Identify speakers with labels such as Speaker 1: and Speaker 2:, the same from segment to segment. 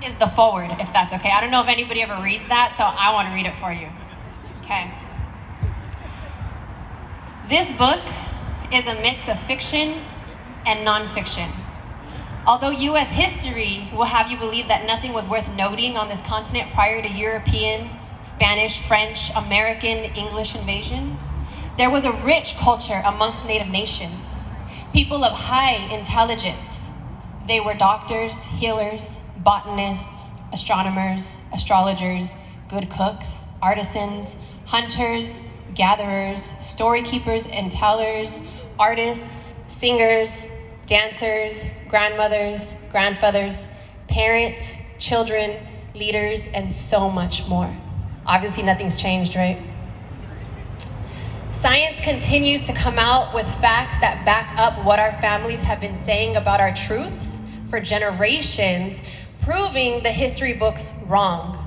Speaker 1: is the forward, if that's okay. I don't know if anybody ever reads that, so I want to read it for you. Okay. This book is a mix of fiction and nonfiction. Although U.S. history will have you believe that nothing was worth noting on this continent prior to European, Spanish, French, American, English invasion, there was a rich culture amongst native nations, people of high intelligence. They were doctors, healers, botanists, astronomers, astrologers, good cooks, artisans, hunters, gatherers, story keepers and tellers, artists, singers, dancers, grandmothers, grandfathers, parents, children, leaders, and so much more. Obviously, nothing's changed, right? Science continues to come out with facts that back up what our families have been saying about our truths for generations, proving the history books wrong.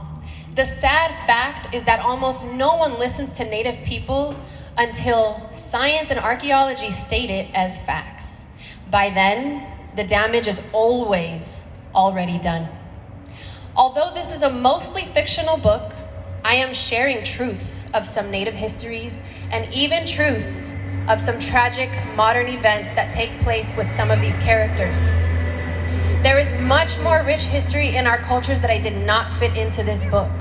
Speaker 1: The sad fact is that almost no one listens to Native people until science and archaeology state it as facts. By then, the damage is always already done. Although this is a mostly fictional book, I am sharing truths of some Native histories and even truths of some tragic modern events that take place with some of these characters. There is much more rich history in our cultures that I did not fit into this book.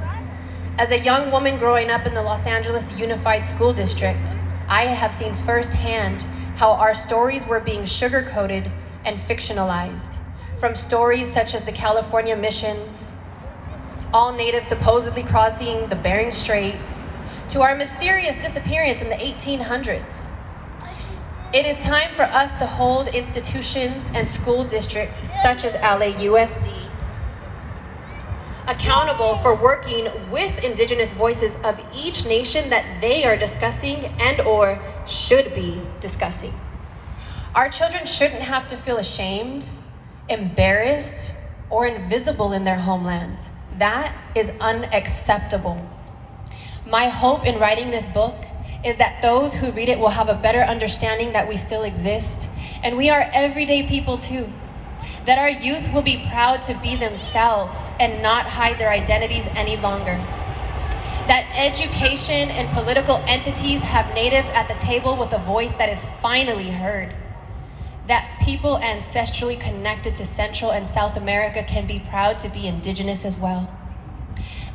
Speaker 1: As a young woman growing up in the Los Angeles Unified School District, I have seen firsthand how our stories were being sugar-coated and fictionalized. From stories such as the California missions, all natives supposedly crossing the Bering Strait, to our mysterious disappearance in the 1800s. It is time for us to hold institutions and school districts such as LAUSD accountable for working with Indigenous voices of each nation that they are discussing and or should be discussing. Our children shouldn't have to feel ashamed, embarrassed, or invisible in their homelands. That is unacceptable. My hope in writing this book is that those who read it will have a better understanding that we still exist, and we are everyday people too. That our youth will be proud to be themselves and not hide their identities any longer. That education and political entities have natives at the table with a voice that is finally heard. That people ancestrally connected to Central and South America can be proud to be Indigenous as well.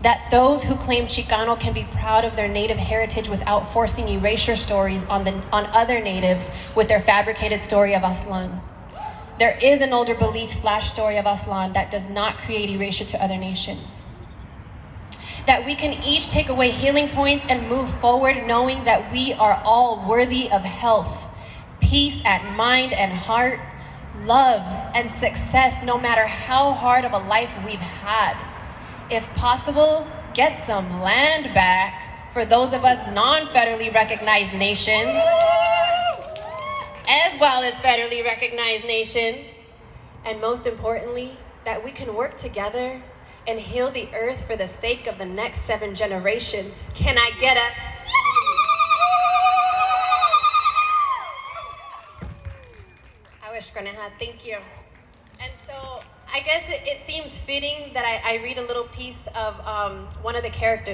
Speaker 1: That those who claim Chicano can be proud of their native heritage without forcing erasure stories on other natives with their fabricated story of Aslan. There is an older belief / story of Aslan that does not create erasure to other nations. That we can each take away healing points and move forward knowing that we are all worthy of health, peace at mind and heart, love and success no matter how hard of a life we've had. If possible, get some land back for those of us non-federally recognized nations, as well as federally recognized nations. And most importantly, that we can work together and heal the earth for the sake of the next 7 generations. Can I get a... I wish Granada, thank you. And so I guess it seems fitting that I read a little piece of one of the characters.